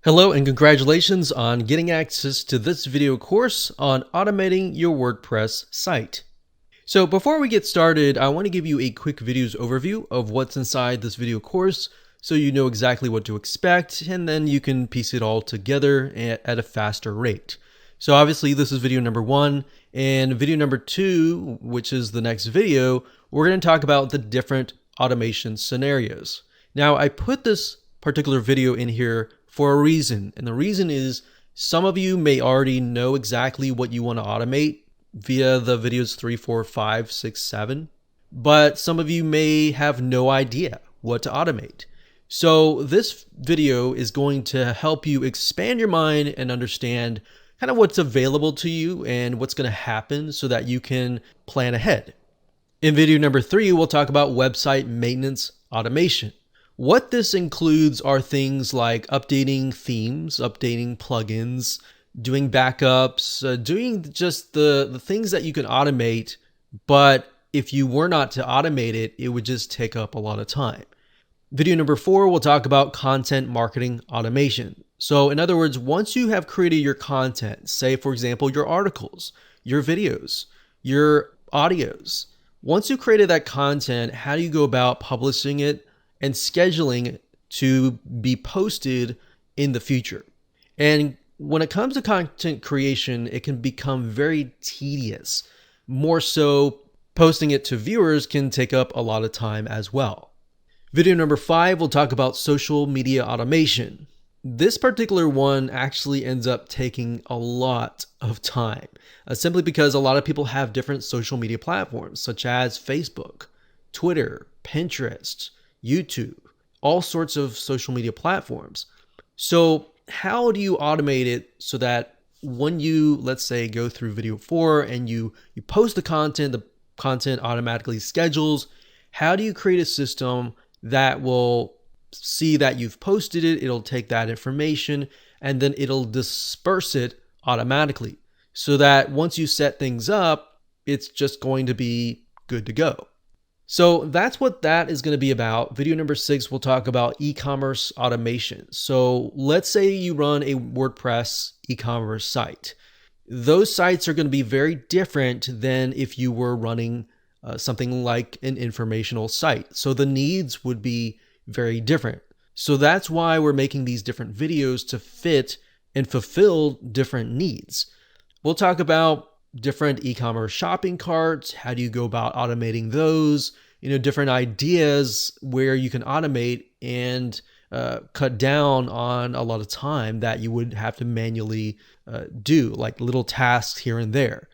Hello and congratulations on getting access to this video course on automating your WordPress site. So before we get started, I want to give you a quick videos overview of what's inside this video course so you know exactly what to expect, and then you can piece it all together at a faster rate. So obviously this is video number 1, and video number 2, which is the next video, we're going to talk about the different automation scenarios. Now I put this particular video in here for a reason, and the reason is some of you may already know exactly what you want to automate via the videos 3, 4, 5, 6, 7, but some of you may have no idea what to automate. So this video is going to help you expand your mind and understand kind of what's available to you and what's going to happen so that you can plan ahead. In video number 3, we'll talk about website maintenance automation. What this includes are things like updating themes, updating plugins, doing backups, doing just the things that you can automate, but if you were not to automate it, it would just take up a lot of time. Video number 4, we'll talk about content marketing automation. So in other words, once you have created your content, say for example, your articles, your videos, your audios, once you created that content, how do you go about publishing it and scheduling to be posted in the future? And when it comes to content creation, it can become very tedious. More so, posting it to viewers can take up a lot of time as well. Video number 5, we'll talk about social media automation. This particular one actually ends up taking a lot of time, simply because a lot of people have different social media platforms, such as Facebook, Twitter, Pinterest, YouTube, all sorts of social media platforms. So how do you automate it so that when you, let's say, go through video 4 and you post the content automatically schedules? How do you create a system that will see that you've posted it, it'll take that information, and then it'll disperse it automatically so that once you set things up, it's just going to be good to go. So that's what that is going to be about. Video number 6, we'll talk about e-commerce automation. So let's say you run a WordPress e-commerce site. Those sites are going to be very different than if you were running something like an informational site. So the needs would be very different. So that's why we're making these different videos to fit and fulfill different needs. We'll talk about different e-commerce shopping carts. How do you go about automating those? Different ideas where you can automate and cut down on a lot of time that you would have to manually do, like little tasks here and there.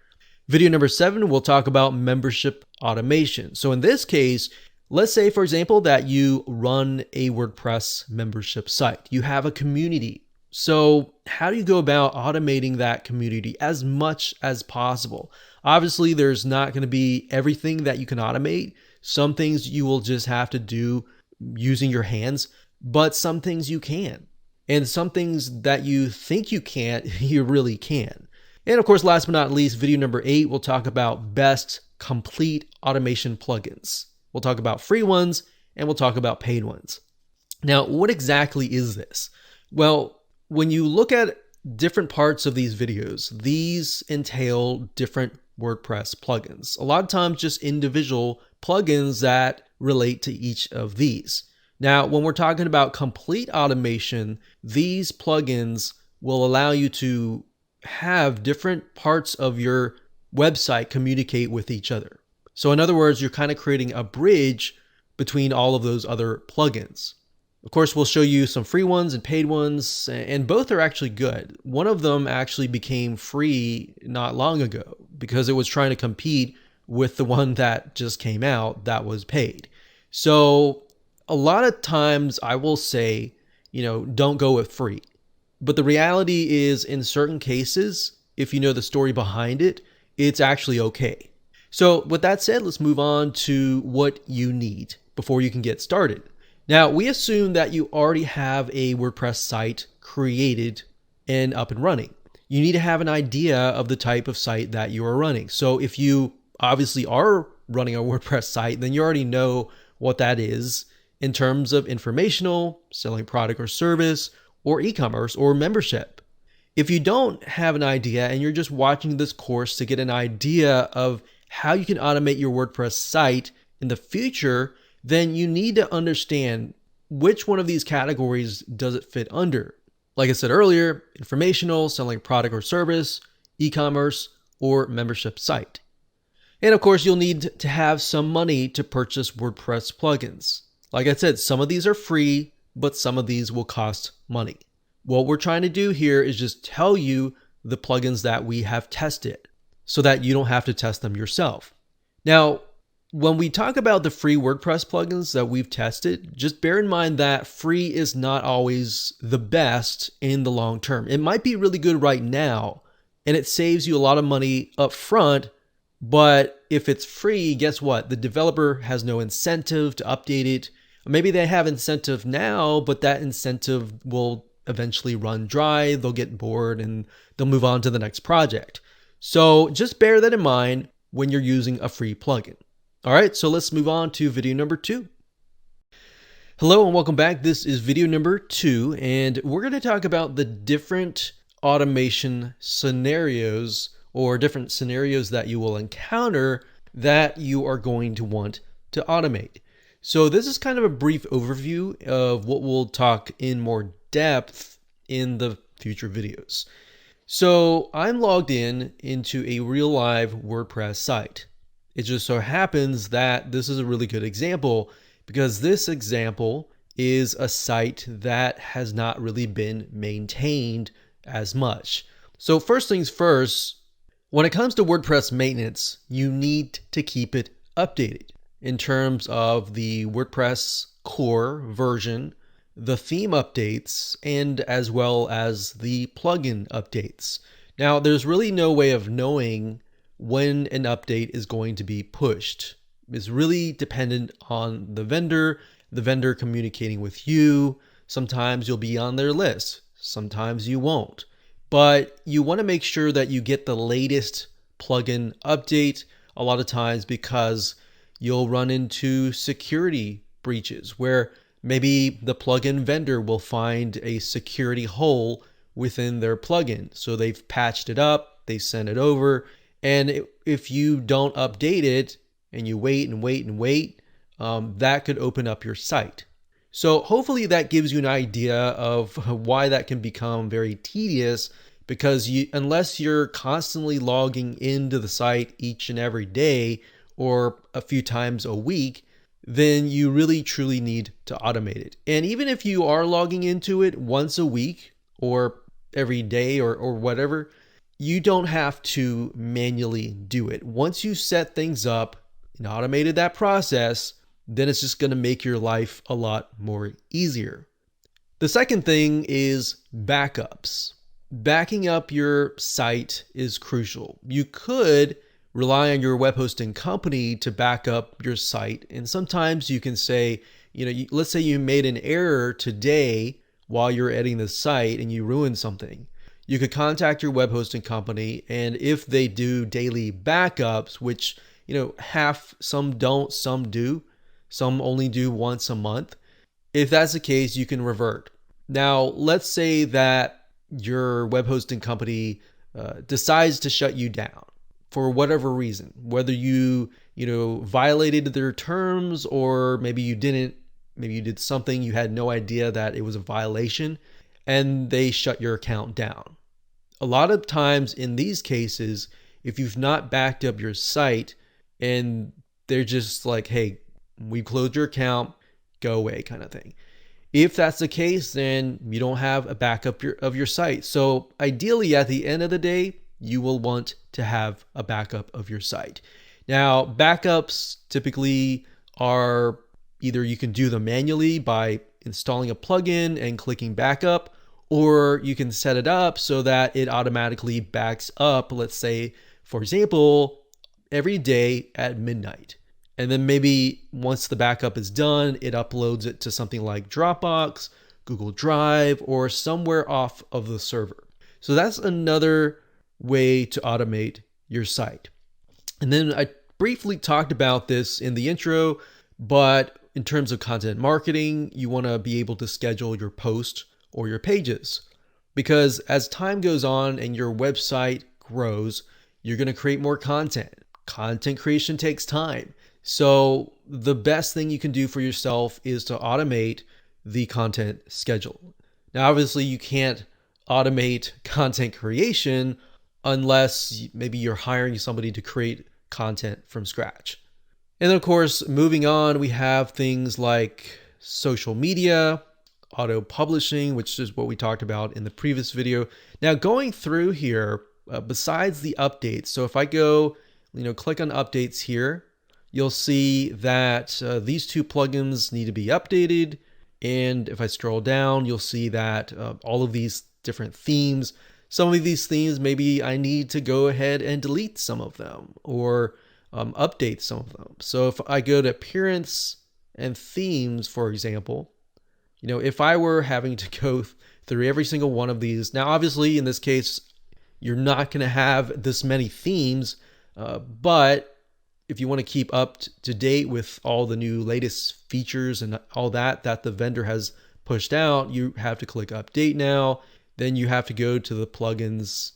Video number 7, we'll talk about membership automation. So in this case, let's say, for example, that you run a WordPress membership site. You have a community. So how do you go about automating that community as much as possible? Obviously, there's not going to be everything that you can automate. Some things you will just have to do using your hands, but some things you can. And some things that you think you can't, you really can. And of course, last but not least, video number 8, we'll talk about best complete automation plugins. We'll talk about free ones and we'll talk about paid ones. Now, what exactly is this? Well, when you look at different parts of these videos, these entail different WordPress plugins. A lot of times just individual plugins that relate to each of these. Now, when we're talking about complete automation, these plugins will allow you to have different parts of your website communicate with each other. So in other words, you're kind of creating a bridge between all of those other plugins. Of course, we'll show you some free ones and paid ones, and both are actually good. One of them actually became free not long ago because it was trying to compete with the one that just came out that was paid. So a lot of times I will say, don't go with free. But the reality is, in certain cases, if you know the story behind it, it's actually okay. So with that said, let's move on to what you need before you can get started. Now, we assume that you already have a WordPress site created and up and running. You need to have an idea of the type of site that you are running. So if you obviously are running a WordPress site, then you already know what that is in terms of informational, selling product or service, or e-commerce or membership. If you don't have an idea and you're just watching this course to get an idea of how you can automate your WordPress site in the future, then you need to understand which one of these categories does it fit under. Like I said earlier, informational, selling a product or service, e-commerce, or membership site. And of course, you'll need to have some money to purchase WordPress plugins. Like I said, some of these are free, but some of these will cost money. What we're trying to do here is just tell you the plugins that we have tested so that you don't have to test them yourself. Now, when we talk about the free WordPress plugins that we've tested, just bear in mind that free is not always the best in the long term. It might be really good right now, and it saves you a lot of money up front, but if it's free, guess what? The developer has no incentive to update it. Maybe they have incentive now, but that incentive will eventually run dry. They'll get bored and they'll move on to the next project. So just bear that in mind when you're using a free plugin. All right, so let's move on to video number 2. Hello and welcome back. This is video number 2, and we're going to talk about the different automation scenarios or different scenarios that you will encounter that you are going to want to automate. So this is kind of a brief overview of what we'll talk in more depth in the future videos. So I'm logged into a real live WordPress site. It just so happens that this is a really good example because this example is a site that has not really been maintained as much. So first things first, when it comes to WordPress maintenance, you need to keep it updated in terms of the WordPress core version, the theme updates, and as well as the plugin updates. Now, there's really no way of knowing when an update is going to be pushed. It's really dependent on the vendor communicating with you. Sometimes you'll be on their list, sometimes you won't. But you want to make sure that you get the latest plugin update a lot of times because you'll run into security breaches where maybe the plugin vendor will find a security hole within their plugin. So they've patched it up, they send it over, and if you don't update it and you wait and wait and wait, that could open up your site. So hopefully that gives you an idea of why that can become very tedious because unless you're constantly logging into the site each and every day or a few times a week, then you really truly need to automate it. And even if you are logging into it once a week or every day or whatever, you don't have to manually do it. Once you set things up and automated that process, then it's just going to make your life a lot more easier. The second thing is backups. Backing up your site is crucial. You could rely on your web hosting company to back up your site. And sometimes you can say, let's say you made an error today while you're editing the site and you ruined something. You could contact your web hosting company, and if they do daily backups, which, some don't, some do, some only do once a month. If that's the case, you can revert. Now, let's say that your web hosting company decides to shut you down for whatever reason, whether you violated their terms or maybe you didn't, maybe you did something, you had no idea that it was a violation, and they shut your account down. A lot of times in these cases, if you've not backed up your site and they're just like, hey, we closed your account, go away kind of thing. If that's the case, then you don't have a backup of your site. So ideally at the end of the day, you will want to have a backup of your site. Now, backups typically are either you can do them manually by installing a plugin and clicking backup, or you can set it up so that it automatically backs up, let's say, for example, every day at midnight. And then maybe once the backup is done, it uploads it to something like Dropbox, Google Drive, or somewhere off of the server. So that's another way to automate your site. And then I briefly talked about this in the intro, but in terms of content marketing, you want to be able to schedule your post or your pages. Because as time goes on and your website grows, you're going to create more content. Content creation takes time. So the best thing you can do for yourself is to automate the content schedule. Now, obviously, you can't automate content creation unless maybe you're hiring somebody to create content from scratch. And of course, moving on, we have things like social media, auto publishing, which is what we talked about in the previous video. Now, going through here, besides the updates, so if I go, click on updates here, you'll see that these two plugins need to be updated. And if I scroll down, you'll see that all of these different themes, some of these themes, maybe I need to go ahead and delete some of them or update some of them. So if I go to appearance and themes, for example, if I were having to go through every single one of these, now obviously in this case, you're not going to have this many themes, but if you want to keep up to date with all the new latest features and all that the vendor has pushed out, you have to click update now. Then you have to go to the plugins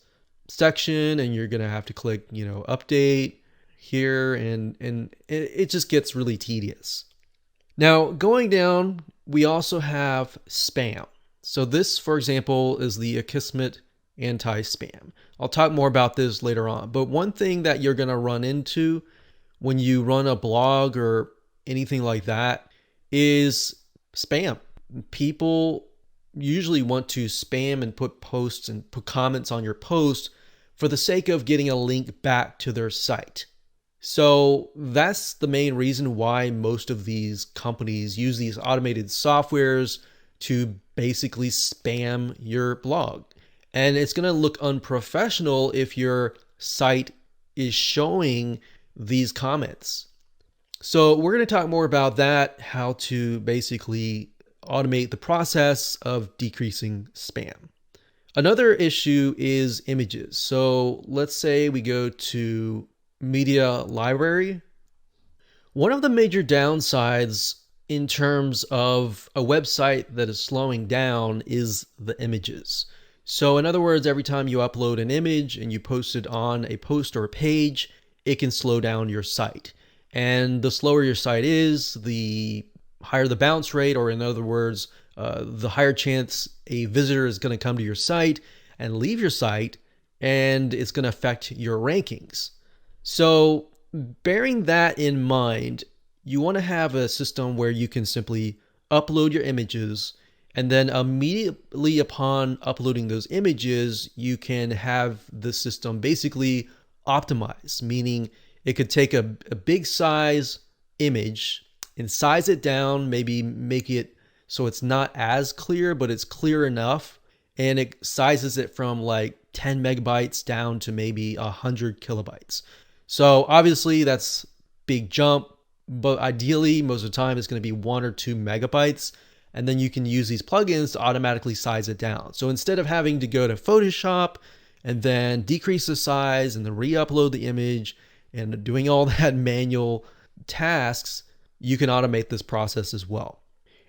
section and you're going to have to click, update here, and it just gets really tedious. Now, going down, we also have spam. So this, for example, is the Akismet anti-spam. I'll talk more about this later on. But one thing that you're going to run into when you run a blog or anything like that is spam. People usually want to spam and put posts and put comments on your post for the sake of getting a link back to their site. So that's the main reason why most of these companies use these automated softwares to basically spam your blog. And it's going to look unprofessional if your site is showing these comments. So we're going to talk more about that, how to basically automate the process of decreasing spam. Another issue is images. So let's say we go to media library. One of the major downsides in terms of a website that is slowing down is the images. So in other words, every time you upload an image and you post it on a post or a page, it can slow down your site. And the slower your site is, the higher the bounce rate, or in other words, the higher chance a visitor is going to come to your site and leave your site, and it's going to affect your rankings. So bearing that in mind, you want to have a system where you can simply upload your images, and then immediately upon uploading those images, you can have the system basically optimize, meaning it could take a big size image and size it down, maybe make it so it's not as clear, but it's clear enough, and it sizes it from like 10 megabytes down to maybe 100 kilobytes. So obviously that's big jump, but ideally most of the time it's going to be 1 or 2 megabytes, and then you can use these plugins to automatically size it down. So instead of having to go to Photoshop and then decrease the size and then re-upload the image and doing all that manual tasks, you can automate this process as well.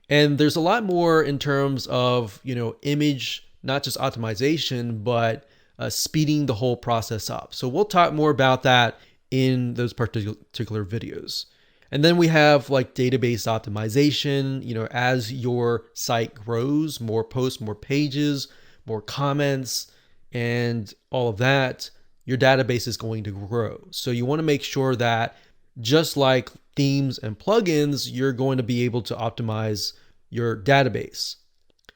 And there's a lot more in terms of, image, not just optimization, but speeding the whole process up. So we'll talk more about that in those particular videos. And then we have like database optimization, as your site grows, more posts, more pages, more comments, and all of that, your database is going to grow. So you want to make sure that just like themes and plugins, you're going to be able to optimize your database.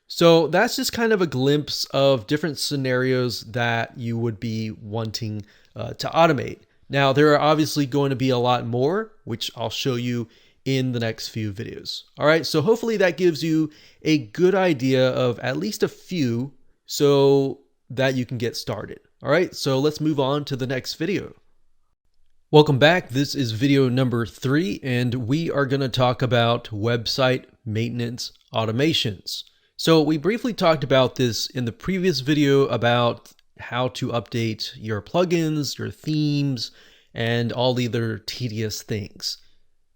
So that's just kind of a glimpse of different scenarios that you would be wanting to automate. Now, there are obviously going to be a lot more, which I'll show you in the next few videos. All right, so hopefully that gives you a good idea of at least a few so that you can get started. All right, so let's move on to the next video. Welcome back. This is video number 3, and we are going to talk about website maintenance automations. So we briefly talked about this in the previous video about how to update your plugins, your themes, and all the other tedious things.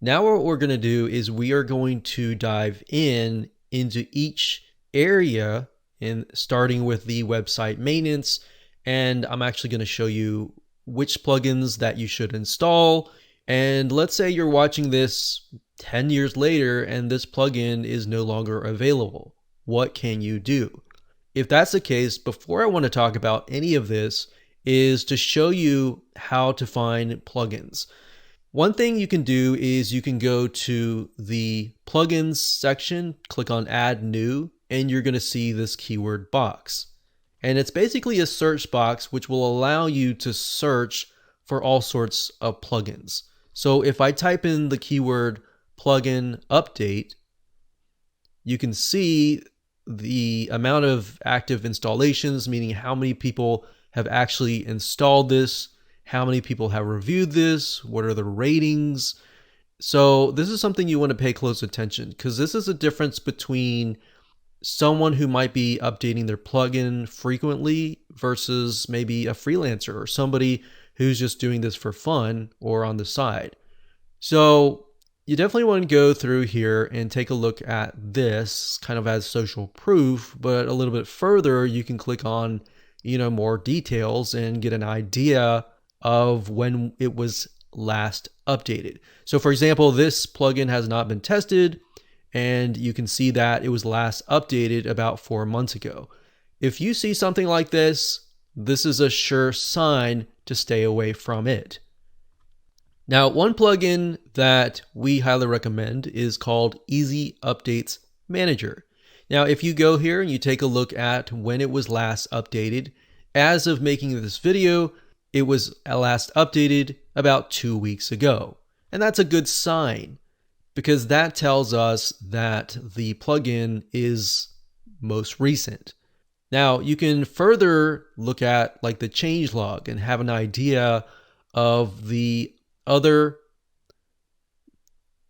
Now what we're going to do is we are going to dive into each area in starting with the website maintenance, and I'm actually going to show you which plugins that you should install. And let's say you're watching this 10 years later and this plugin is no longer available. What can you do? If that's the case, before I want to talk about any of this is to show you how to find plugins. One thing you can do is you can go to the plugins section, click on add new, and you're going to see this keyword box. And it's basically a search box which will allow you to search for all sorts of plugins. So if I type in the keyword plugin update, you can see the amount of active installations, meaning how many people have actually installed this, how many people have reviewed this, what are the ratings. So this is something you want to pay close attention, because this is a difference between someone who might be updating their plugin frequently versus maybe a freelancer or somebody who's just doing this for fun or on the side. So you definitely want to go through here and take a look at this kind of as social proof, but a little bit further, you can click on, more details and get an idea of when it was last updated. So for example, this plugin has not been tested, and you can see that it was last updated about 4 months ago. If you see something like this, this is a sure sign to stay away from it. Now, one plugin that we highly recommend is called Easy Updates Manager. Now, if you go here and you take a look at when it was last updated, as of making this video, it was last updated about 2 weeks ago. And that's a good sign, because that tells us that the plugin is most recent. Now, you can further look at like the changelog and have an idea of the other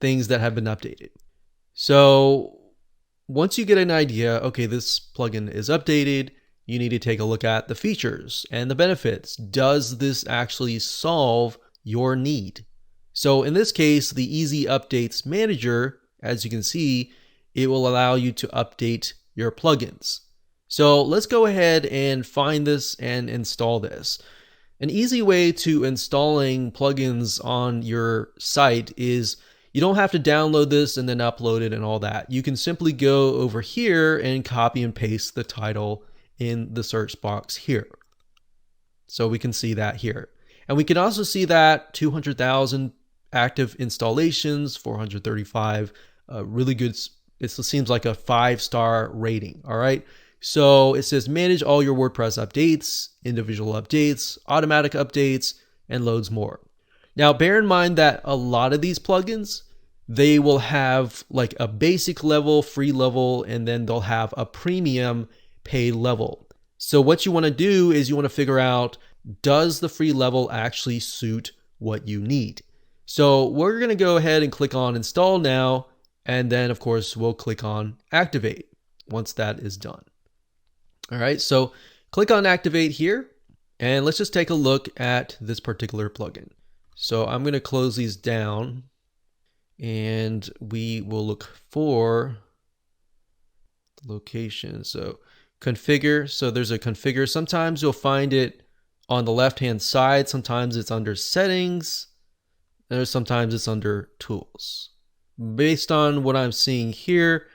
things that have been updated. So once you get an idea, okay, this plugin is updated, you need to take a look at the features and the benefits. Does this actually solve your need? So in this case, the Easy Updates Manager, as you can see, it will allow you to update your plugins. So let's go ahead and find this and install this. An easy way to installing plugins on your site is you don't have to download this and then upload it and all that. You can simply go over here and copy and paste the title in the search box here. So we can see that here. And we can also see that 200,000 active installations, 435, really good. It seems like a 5-star rating. All right. So it says manage all your WordPress updates, individual updates, automatic updates, and loads more. Now, bear in mind that a lot of these plugins, they will have like a basic level, free level, and then they'll have a premium paid level. So what you want to do is you want to figure out, does the free level actually suit what you need? So we're going to go ahead and click on install now. And then of course, we'll click on activate once that is done. All right, so click on activate here, and let's just take a look at this particular plugin. So I'm going to close these down, and we will look for the location. So configure, so there's a configure. Sometimes you'll find it on the left-hand side. Sometimes it's under settings, and sometimes it's under tools. Based on what I'm seeing here,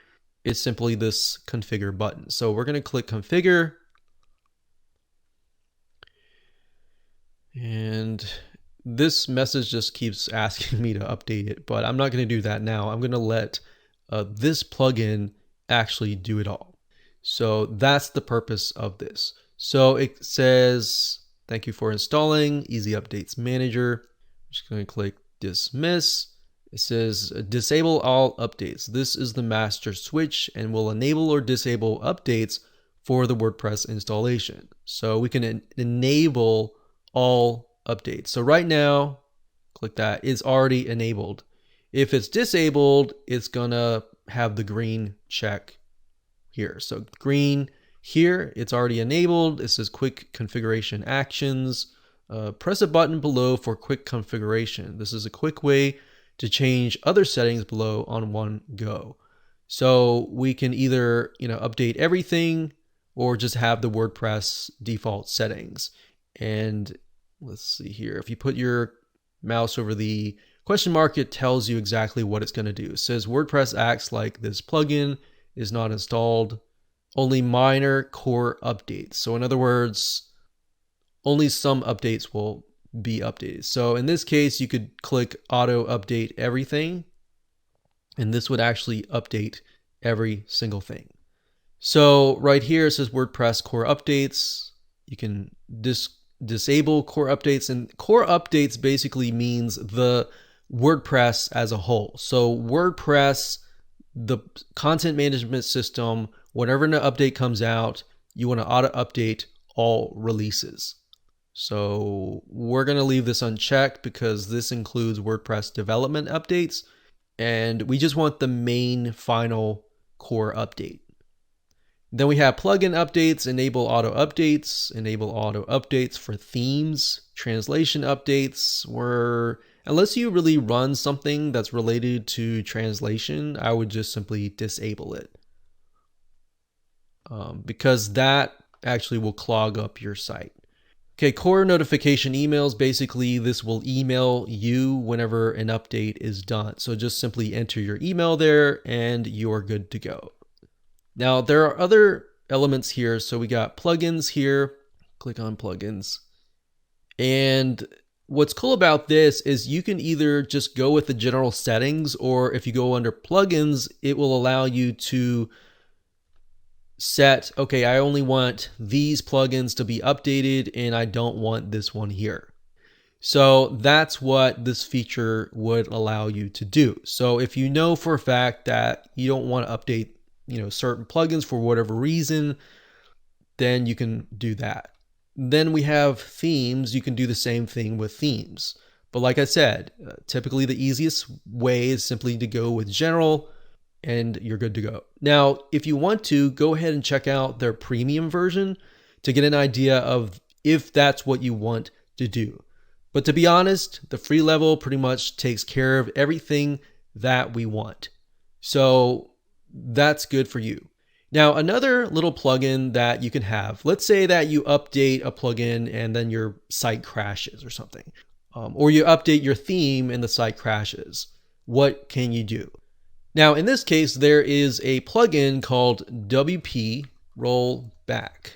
it's simply this configure button. So we're going to click configure, and this message just keeps asking me to update it, but I'm not going to do that now. I'm going to let this plugin actually do it all. So that's the purpose of this. So it says, thank you for installing Easy Updates Manager. I'm just going to click dismiss. It says disable all updates. This is the master switch and will enable or disable updates for the WordPress installation. So we can enable all updates. So right now, click that, it's already enabled. If it's disabled, it's gonna have the green check here. So green here, it's already enabled. It says quick configuration actions. Press a button below for quick configuration. This is a quick way to change other settings below on one go. So we can either, update everything, or just have the WordPress default settings. And let's see here. If you put your mouse over the question mark, it tells you exactly what it's going to do. It says WordPress acts like this plugin is not installed, only minor core updates. So in other words, only some updates will be updated. So in this case, you could click auto update everything, and this would actually update every single thing. So right here it says WordPress core updates. You can disable core updates, and core updates basically means the WordPress as a whole. So WordPress, the content management system, whenever an update comes out, you want to auto update all releases. So we're going to leave this unchecked because this includes WordPress development updates, and we just want the main final core update. Then we have plugin updates, enable auto updates for themes, translation updates, where unless you really run something that's related to translation, I would just simply disable it. Because that actually will clog up your site. Okay, core notification emails, basically this will email you whenever an update is done. So just simply enter your email there and you're good to go. Now there are other elements here. So we got plugins here, click on plugins. And what's cool about this is you can either just go with the general settings, or if you go under plugins, it will allow you to set, okay, I only want these plugins to be updated and I don't want this one here. So that's what this feature would allow you to do. So if you know for a fact that you don't want to update, certain plugins for whatever reason, then you can do that. Then we have themes. You can do the same thing with themes. But like I said, typically the easiest way is simply to go with general and you're good to go. Now, if you want to, go ahead and check out their premium version to get an idea of if that's what you want to do. But to be honest, the free level pretty much takes care of everything that we want. So that's good for you. Now, another little plugin that you can have, let's say that you update a plugin and then your site crashes or something, or you update your theme and the site crashes. What can you do? Now, in this case, there is a plugin called WP Rollback.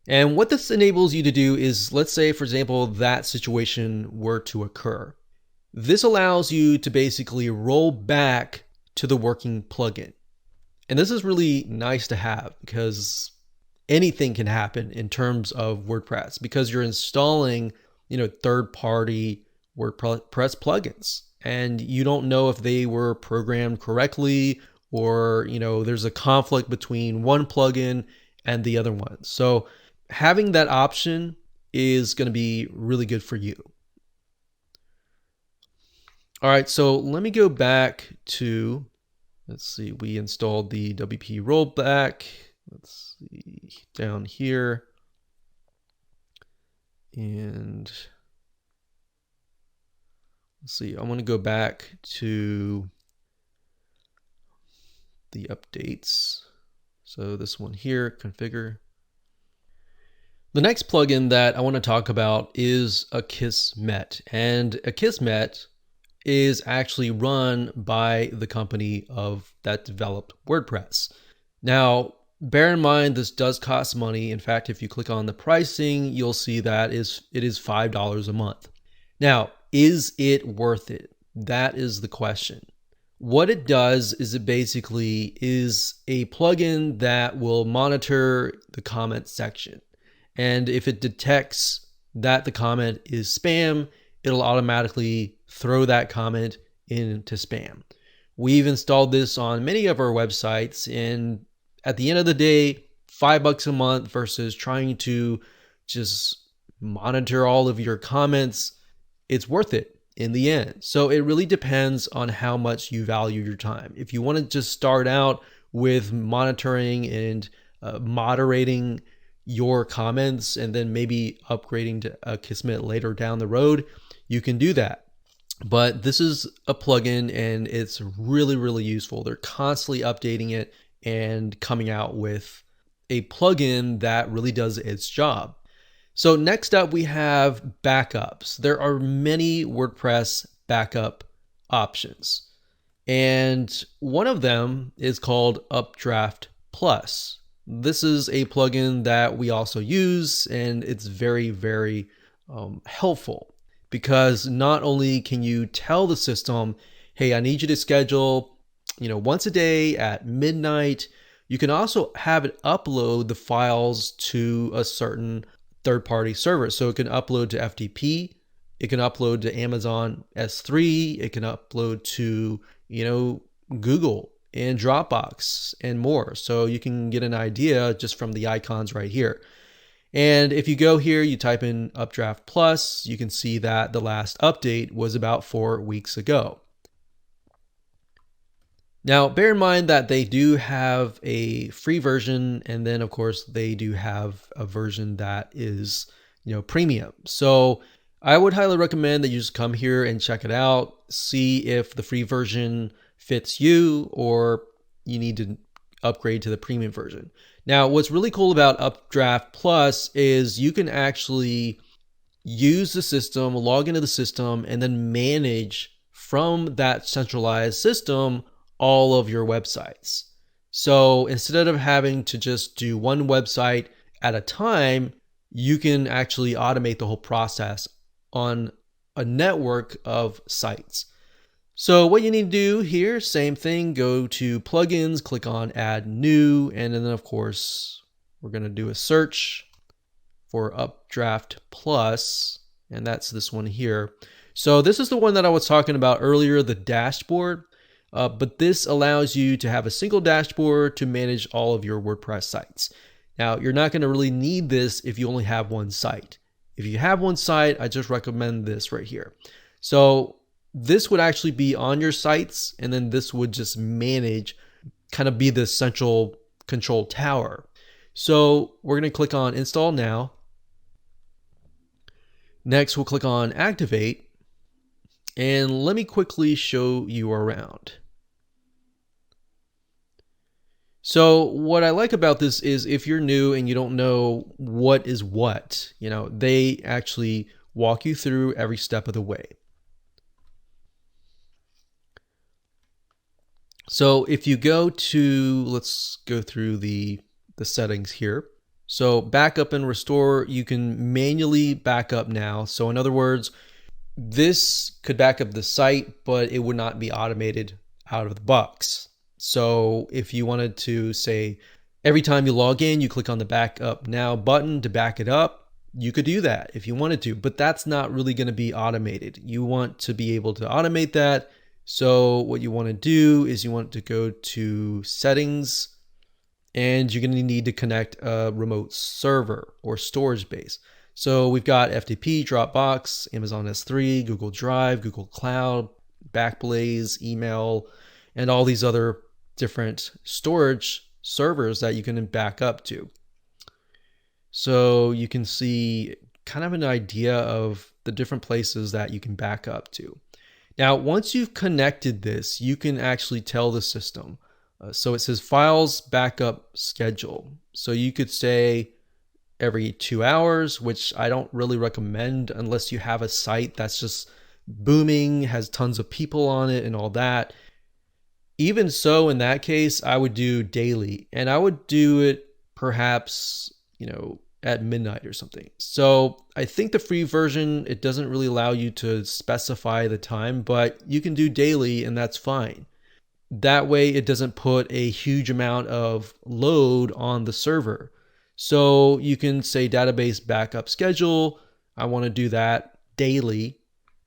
And what this enables you to do is, let's say, for example, that situation were to occur. This allows you to basically roll back to the working plugin. And this is really nice to have because anything can happen in terms of WordPress because you're installing, third-party WordPress plugins. And you don't know if they were programmed correctly or, there's a conflict between one plugin and the other one. So having that option is going to be really good for you. All right, so let me go back to, let's see, we installed the WP rollback. Let's see, down here. And let's see, I want to go back to the updates. So this one here, configure. The next plugin that I want to talk about is Akismet. And Akismet is actually run by the company that developed WordPress. Now, bear in mind, this does cost money. In fact, if you click on the pricing, you'll see that it is $5 a month. Now, is it worth it? That is the question. What it does is it basically is a plugin that will monitor the comment section. And if it detects that the comment is spam, it'll automatically throw that comment into spam. We've installed this on many of our websites, and at the end of the day, $5 a month versus trying to just monitor all of your comments, it's worth it in the end. So it really depends on how much you value your time. If you want to just start out with monitoring and moderating your comments and then maybe upgrading to Akismet later down the road, you can do that. But this is a plugin and it's really, really useful. They're constantly updating it and coming out with a plugin that really does its job. So next up, we have backups. There are many WordPress backup options, and one of them is called Updraft Plus. This is a plugin that we also use, and it's very, very helpful, because not only can you tell the system, hey, I need you to schedule, once a day at midnight, you can also have it upload the files to a certain third-party server. So it can upload to FTP, it can upload to Amazon S3, it can upload to, Google and Dropbox and more. So you can get an idea just from the icons right here. And if you go here, you type in Updraft Plus, you can see that the last update was about 4 weeks ago. Now, bear in mind that they do have a free version, and then of course they do have a version that is, premium. So I would highly recommend that you just come here and check it out, see if the free version fits you or you need to upgrade to the premium version. Now, what's really cool about Updraft Plus is you can actually use the system, log into the system, and then manage from that centralized system all of your websites. So instead of having to just do one website at a time, you can actually automate the whole process on a network of sites. So what you need to do here, same thing, go to plugins, click on add new, and then of course, we're going to do a search for Updraft Plus, and that's this one here. So this is the one that I was talking about earlier, the dashboard. But this allows you to have a single dashboard to manage all of your WordPress sites. Now, you're not going to really need this if you only have one site. If you have one site, I just recommend this right here. So this would actually be on your sites, and then this would just manage, kind of be the central control tower. So we're going to click on Install Now. Next, we'll click on Activate. And let me quickly show you around. So what I like about this is if you're new and you don't know what is what, they actually walk you through every step of the way. So if you go to, let's go through the settings here. So backup and restore, you can manually back up now. So in other words, this could back up the site, but it would not be automated out of the box. So if you wanted to say, every time you log in, you click on the backup now button to back it up, you could do that if you wanted to, but that's not really going to be automated. You want to be able to automate that. So what you want to do is you want to go to settings, and you're going to need to connect a remote server or storage base. So we've got FTP, Dropbox, Amazon S3, Google Drive, Google Cloud, Backblaze, email, and all these other different storage servers that you can back up to. So you can see kind of an idea of the different places that you can back up to. Now, once you've connected this, you can actually tell the system. So it says files backup schedule. So you could say every 2 hours, which I don't really recommend unless you have a site that's just booming, has tons of people on it and all that. Even so, in that case, I would do daily, and I would do it perhaps, at midnight or something. So I think the free version, it doesn't really allow you to specify the time, but you can do daily and that's fine. That way it doesn't put a huge amount of load on the server. So you can say database backup schedule. I want to do that daily.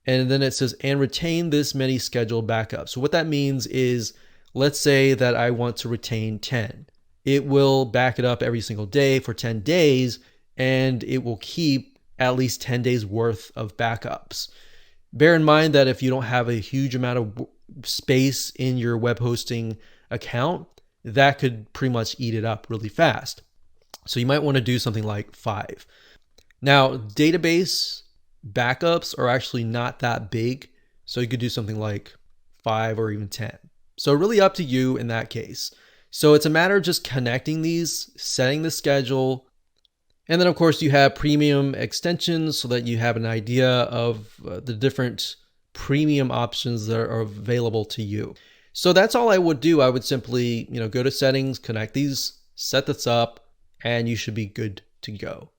And then it says, and retain this many scheduled backups. So what that means is, let's say that I want to retain 10. It will back it up every single day for 10 days, and it will keep at least 10 days worth of backups. Bear in mind that if you don't have a huge amount of space in your web hosting account, that could pretty much eat it up really fast. So you might want to do something like 5. Now, database backups are actually not that big, so you could do something like 5 or even 10. So really up to you in that case. So it's a matter of just connecting these, setting the schedule, and then of course you have premium extensions so that you have an idea of the different premium options that are available to you. So that's all I would do. I would simply, go to settings, connect these, set this up, and you should be good to go.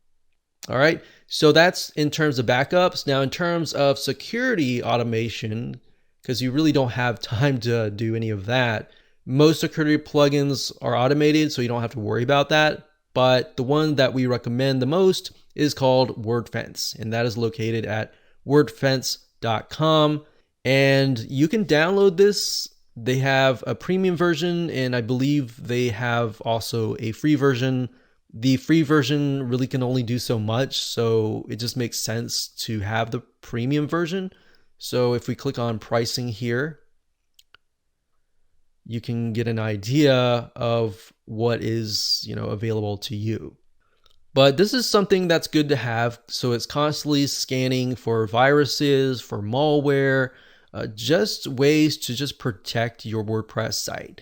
All right. So that's in terms of backups. Now, in terms of security automation, because you really don't have time to do any of that, most security plugins are automated, so you don't have to worry about that. But the one that we recommend the most is called WordFence, and that is located at wordfence.com. And you can download this. They have a premium version, and I believe they have also a free version. The free version really can only do so much, so it just makes sense to have the premium version. So if we click on pricing here, you can get an idea of what is, available to you. But this is something that's good to have. So it's constantly scanning for viruses, for malware, just ways to just protect your WordPress site.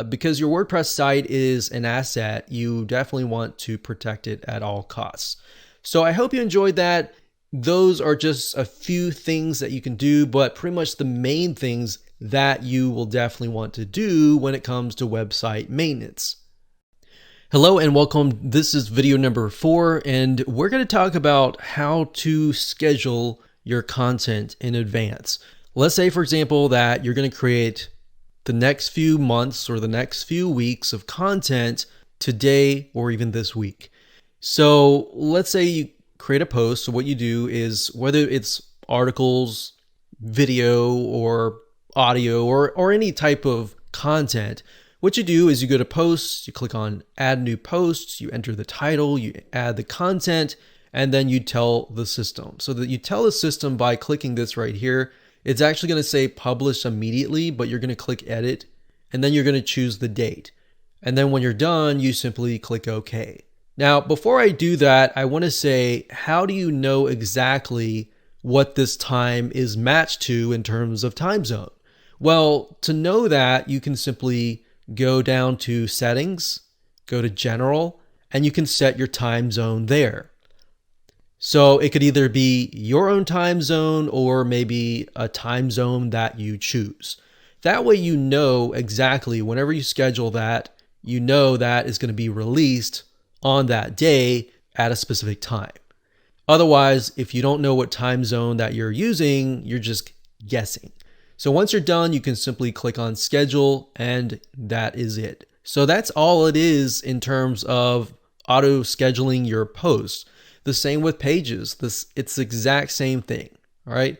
Because your WordPress site is an asset, you definitely want to protect it at all costs. So I hope you enjoyed that. Those are just a few things that you can do, but pretty much the main things that you will definitely want to do when it comes to website maintenance. Hello and welcome. This is video number 4, and we're going to talk about how to schedule your content in advance. Let's say, for example, that you're going to create the next few months or the next few weeks of content today or even this week. So let's say you create a post. So what you do is, whether it's articles, video, or audio, or any type of content, what you do is you go to posts, you click on add new posts, you enter the title, you add the content, and then you tell the system. So that you tell the system by clicking this right here. It's actually going to say publish immediately, but you're going to click edit, and then you're going to choose the date. And then when you're done, you simply click OK. Now, before I do that, I want to say, how do you know exactly what this time is matched to in terms of time zone? Well, to know that, you can simply go down to settings, go to general, and you can set your time zone there. So it could either be your own time zone or maybe a time zone that you choose. That way you know exactly whenever you schedule that, you know that is going to be released on that day at a specific time. Otherwise, if you don't know what time zone that you're using, you're just guessing. So once you're done, you can simply click on schedule, and that is it. So that's all it is in terms of auto scheduling your posts. The same with pages. It's the exact same thing. All right.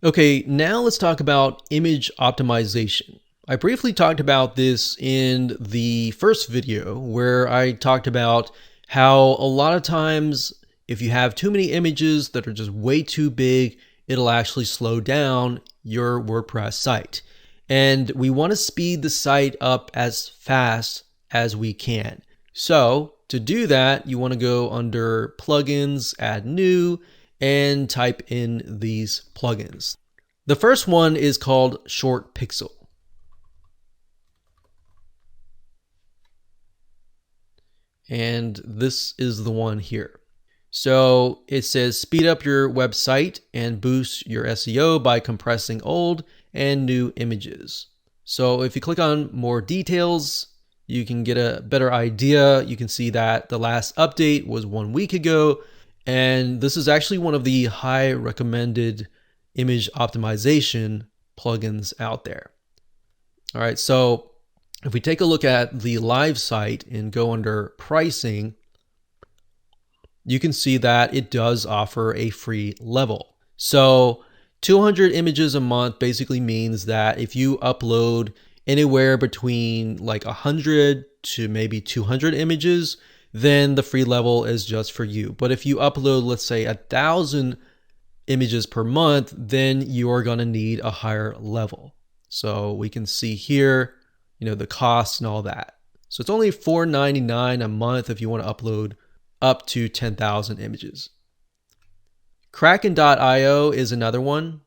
Okay, now let's talk about image optimization. I briefly talked about this in the first video, where I talked about how a lot of times if you have too many images that are just way too big, it'll actually slow down your WordPress site. And we want to speed the site up as fast as we can. So to do that, you want to go under plugins, add new, and type in these plugins. The first one is called Short Pixel. And this is the one here. So it says speed up your website and boost your SEO by compressing old and new images. So if you click on more details, you can get a better idea. You can see that the last update was 1 week ago. And this is actually one of the high recommended image optimization plugins out there. All right, so if we take a look at the live site and go under pricing, you can see that it does offer a free level. So 200 images a month basically means that if you upload anywhere between like 100 to maybe 200 images, then the free level is just for you. But if you upload, let's say 1,000 images per month, then you're going to need a higher level. So we can see here, the costs and all that. So it's only $4.99 a month if you want to upload up to 10,000 images. Kraken.io is another one.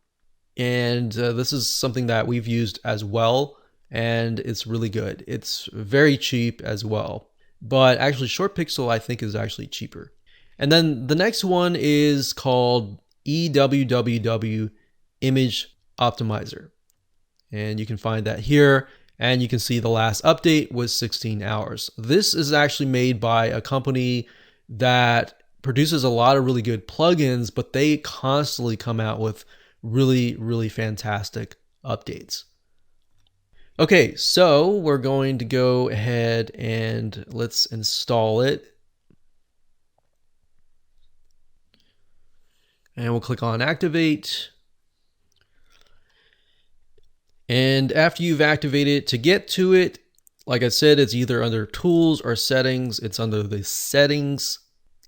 And this is something that we've used as well. and it's really good. It's very cheap as well. But actually Short Pixel I think is actually cheaper. And then the next one is called Eww Image Optimizer. And you can find that here. And you can see the last update was 16 hours. This is actually made by a company that produces a lot of really good plugins, but they constantly come out with really, really fantastic updates. Okay, so we're going to go ahead and let's install it. And we'll click on activate. And after you've activated it, to get to it, like I said, it's either under tools or settings. It's under the settings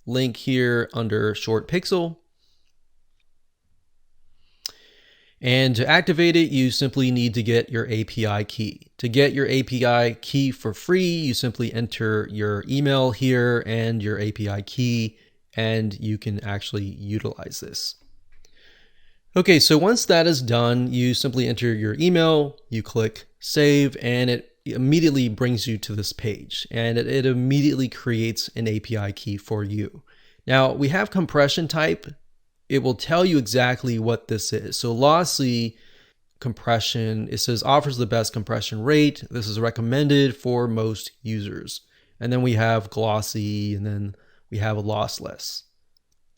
link here under Short Pixel. And to activate it, you simply need to get your API key. To get your API key for free, you simply enter your email here and your API key, and you can actually utilize this. Okay, so once that is done, you simply enter your email, you click save, and it immediately brings you to this page, and it immediately creates an API key for you. Now, we have compression type. It will tell you exactly what this is. So lossy compression, it says offers the best compression rate. This is recommended for most users. And then we have glossy, and then we have a lossless.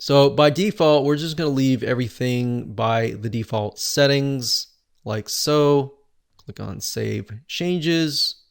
So by default, we're just going to leave everything by the default settings like so. Click on Save Changes.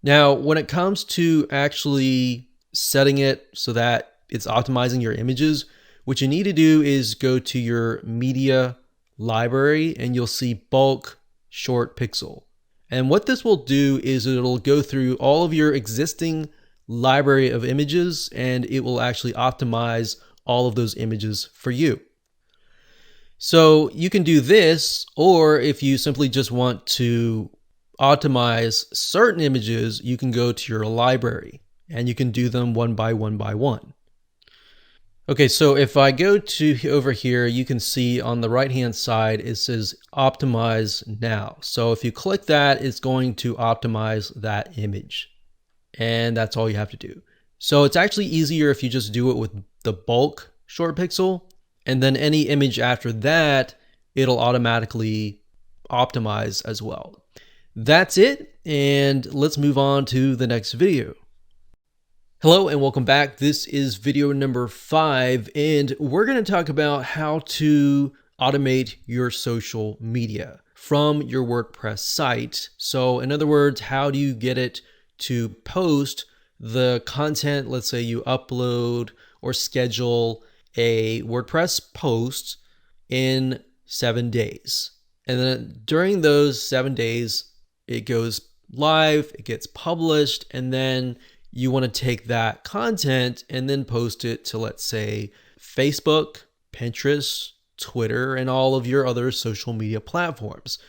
Now, when it comes to actually setting it so that it's optimizing your images, what you need to do is go to your media library and you'll see bulk short pixel. And what this will do is it'll go through all of your existing library of images and it will actually optimize all of those images for you. So you can do this, or if you simply just want to optimize certain images, you can go to your library and you can do them one by one. Okay, so if I go to over here, you can see on the right hand side it says optimize now. So if you click that, it's going to optimize that image. And that's all you have to do. So it's actually easier if you just do it with the bulk short pixel, and then any image after that, it'll automatically optimize as well. That's it, and let's move on to the next video. Hello and welcome back. This is video number 5, and we're going to talk about how to automate your social media from your WordPress site. So in other words, how do you get it to post the content? Let's say you upload or schedule a WordPress post in 7 days. And then during those 7 days, it goes live, it gets published, and then you want to take that content and then post it to, let's say, Facebook, Pinterest, Twitter, and all of your other social media platforms.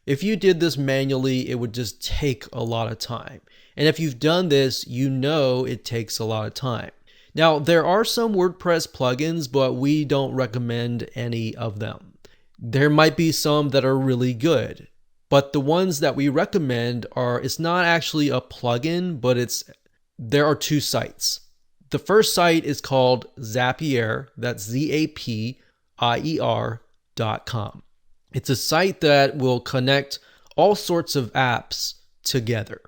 If you did this manually, it would just take a lot of time. And if you've done this, you know it takes a lot of time. Now, there are some WordPress plugins, but we don't recommend any of them. There might be some that are really good, but the ones that we recommend are, it's not actually a plugin, but there are 2 sites. The first site is called Zapier, that's Zapier.com. It's a site that will connect all sorts of apps together.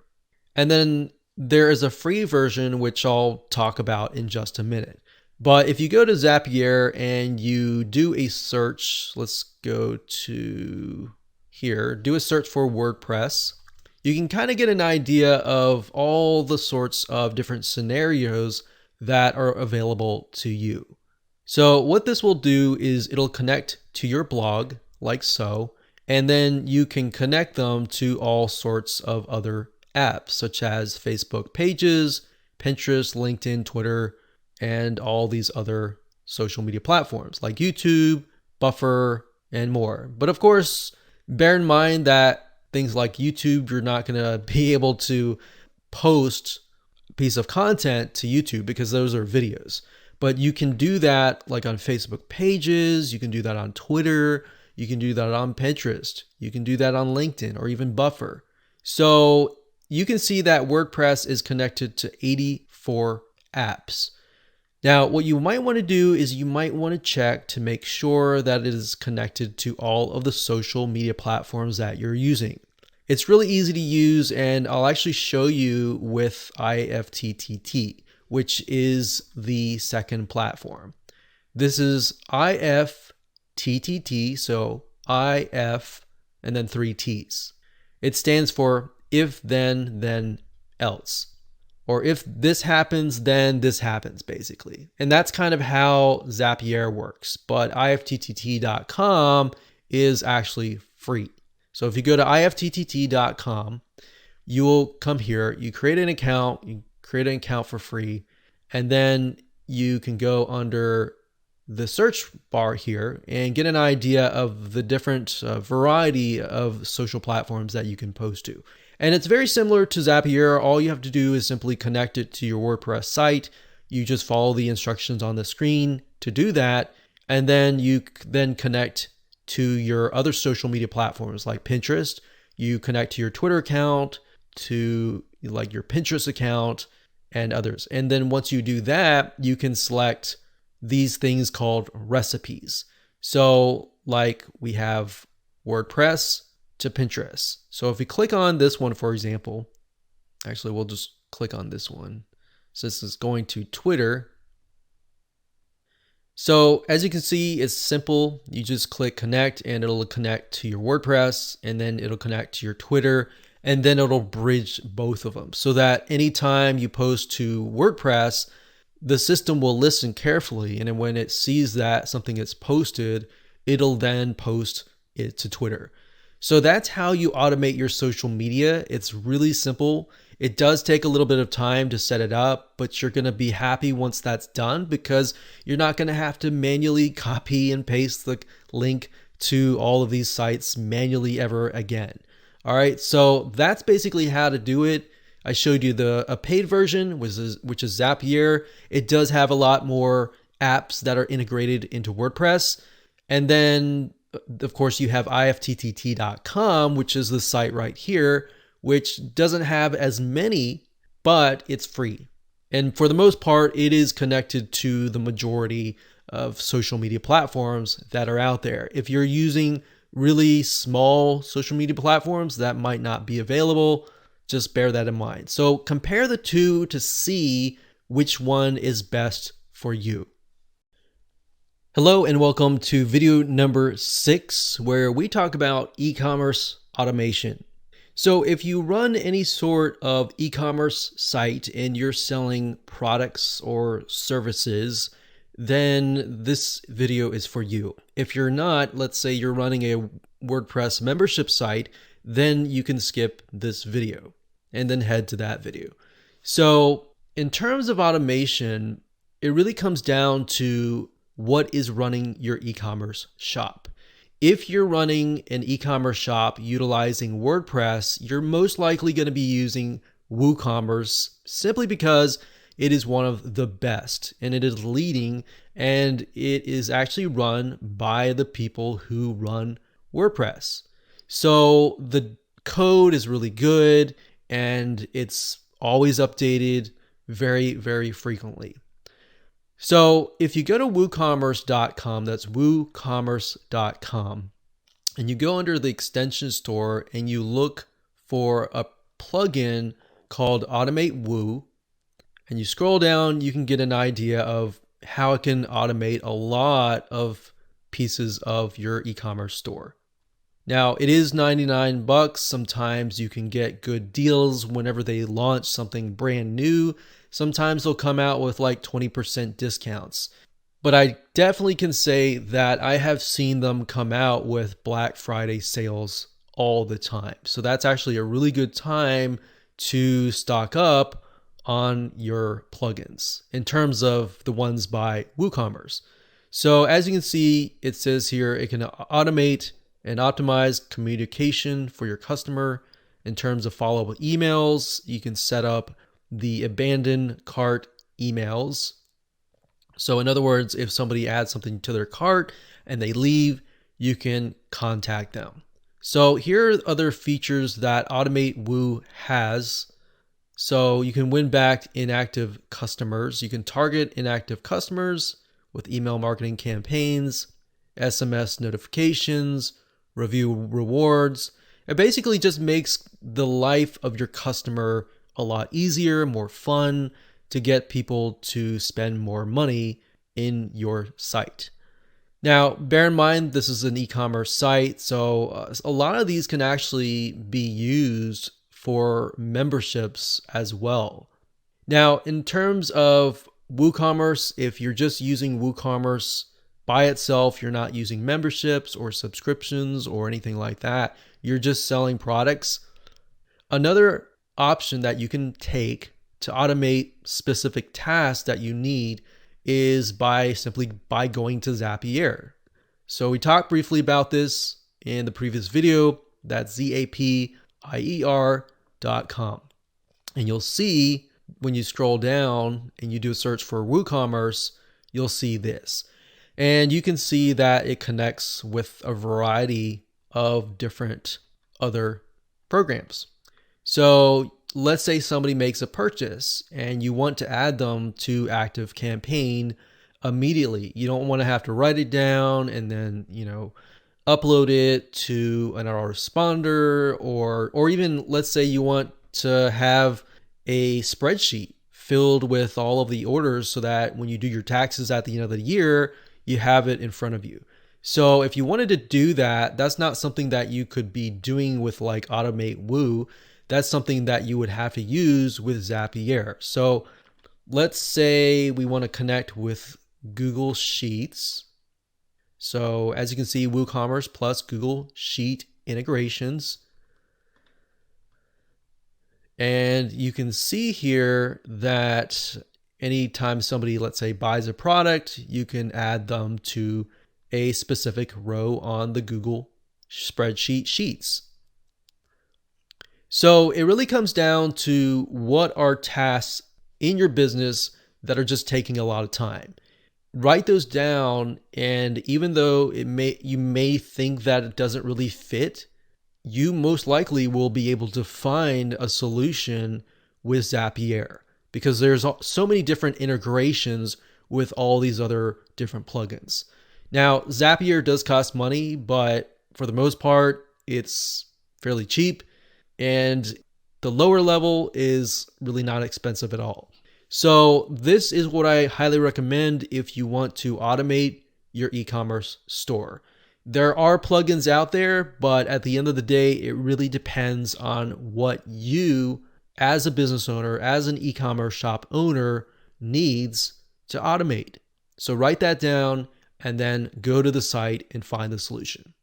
And then there is a free version, which I'll talk about in just a minute. But if you go to Zapier and you do a search, let's go to here, do a search for WordPress, you can kind of get an idea of all the sorts of different scenarios that are available to you. So what this will do is it'll connect to your blog like so, and then you can connect them to all sorts of other apps such as Facebook pages, Pinterest, LinkedIn, Twitter, and all these other social media platforms like YouTube, Buffer, and more. But of course, bear in mind that things like YouTube, you're not going to be able to post a piece of content to YouTube because those are videos. But you can do that like on Facebook pages, you can do that on Twitter, You can do that on Pinterest. You can do that on LinkedIn or even Buffer. So you can see that WordPress is connected to 84 apps. Now, what you might want to do is you might want to check to make sure that it is connected to all of the social media platforms that you're using. It's really easy to use, and I'll actually show you with IFTTT, which is the second platform. This is IFTTT, so IF and then 3 T's. It stands for if then else. Or if this happens, then this happens, basically. And that's kind of how Zapier works. But IFTTT.com is actually free. So if you go to IFTTT.com, you will come here, you create an account for free, and then you can go under the search bar here and get an idea of the different variety of social platforms that you can post to. And it's very similar to Zapier. All you have to do is simply connect it to your WordPress site. You just follow the instructions on the screen to do that. And then you then connect to your other social media platforms like Pinterest. You connect to your Twitter account, to like your Pinterest account and others. And then once you do that, you can select these things called recipes. So like we have WordPress to Pinterest. So if we click on this one, for example, actually we'll just click on this one. So this is going to Twitter. So as you can see, it's simple. You just click connect and it'll connect to your WordPress, and then it'll connect to your Twitter, and then it'll bridge both of them so that anytime you post to WordPress, the system will listen carefully. And then when it sees that something is posted, it'll then post it to Twitter. So that's how you automate your social media. It's really simple. It does take a little bit of time to set it up, but you're going to be happy once that's done because you're not going to have to manually copy and paste the link to all of these sites manually ever again. All right, so that's basically how to do it. I showed you a paid version, which is Zapier. It does have a lot more apps that are integrated into WordPress. And then of course, you have IFTTT.com, which is the site right here, which doesn't have as many, but it's free. And for the most part, it is connected to the majority of social media platforms that are out there. If you're using really small social media platforms, that might not be available. Just bear that in mind. So compare the two to see which one is best for you. Hello and welcome to video number 6, where we talk about e-commerce automation. So if you run any sort of e-commerce site and you're selling products or services, then this video is for you. If you're not, let's say you're running a WordPress membership site, then you can skip this video and then head to that video. So in terms of automation, it really comes down to what is running your e-commerce shop. If you're running an e-commerce shop utilizing WordPress, you're most likely going to be using Woocommerce simply because it is one of the best and it is leading, and it is actually run by the people who run WordPress. So the code is really good and it's always updated very, very frequently. So if you go to woocommerce.com, that's woocommerce.com, and you go under the extension store and you look for a plugin called Automate Woo, and you scroll down, you can get an idea of how it can automate a lot of pieces of your e-commerce store. Now, it is $99. Sometimes you can get good deals whenever they launch something brand new. Sometimes they'll come out with like 20% discounts. But I definitely can say that I have seen them come out with Black Friday sales all the time. So that's actually a really good time to stock up on your plugins in terms of the ones by WooCommerce. So as you can see, it says here, it can automate and optimize communication for your customer in terms of follow-up emails. You can set up the abandoned cart emails. So in other words, if somebody adds something to their cart and they leave, you can contact them. So here are other features that Automate Woo has. So you can win back inactive customers. You can target inactive customers with email marketing campaigns, SMS notifications, review rewards. It basically just makes the life of your customer a lot easier, more fun, to get people to spend more money in your site. Now, bear in mind, this is an e-commerce site, so a lot of these can actually be used for memberships as well. Now, in terms of WooCommerce, if you're just using WooCommerce by itself, you're not using memberships or subscriptions or anything like that, you're just selling products. Another option that you can take to automate specific tasks that you need is simply by going to Zapier. So we talked briefly about this in the previous video. That's Zapier.com. And you'll see when you scroll down and you do a search for WooCommerce, you'll see this. And you can see that it connects with a variety of different other programs. So let's say somebody makes a purchase and you want to add them to Active Campaign immediately. You don't want to have to write it down and then, upload it to an autoresponder, or even let's say you want to have a spreadsheet filled with all of the orders so that when you do your taxes at the end of the year, you have it in front of you. So if you wanted to do that, that's not something that you could be doing with like Automate Woo. That's something that you would have to use with Zapier. So let's say we want to connect with Google Sheets. So as you can see, WooCommerce plus Google Sheet integrations. And you can see here that anytime somebody, let's say, buys a product, you can add them to a specific row on the Google spreadsheet sheets. So it really comes down to what are tasks in your business that are just taking a lot of time. Write those down, and even though you may think that it doesn't really fit, you most likely will be able to find a solution with Zapier, because there's so many different integrations with all these other different plugins. Now, Zapier does cost money, but for the most part, it's fairly cheap. And the lower level is really not expensive at all. So this is what I highly recommend if you want to automate your e-commerce store. There are plugins out there, but at the end of the day, it really depends on what you, as a business owner, as an e-commerce shop owner, needs to automate. So write that down and then go to the site and find the solution.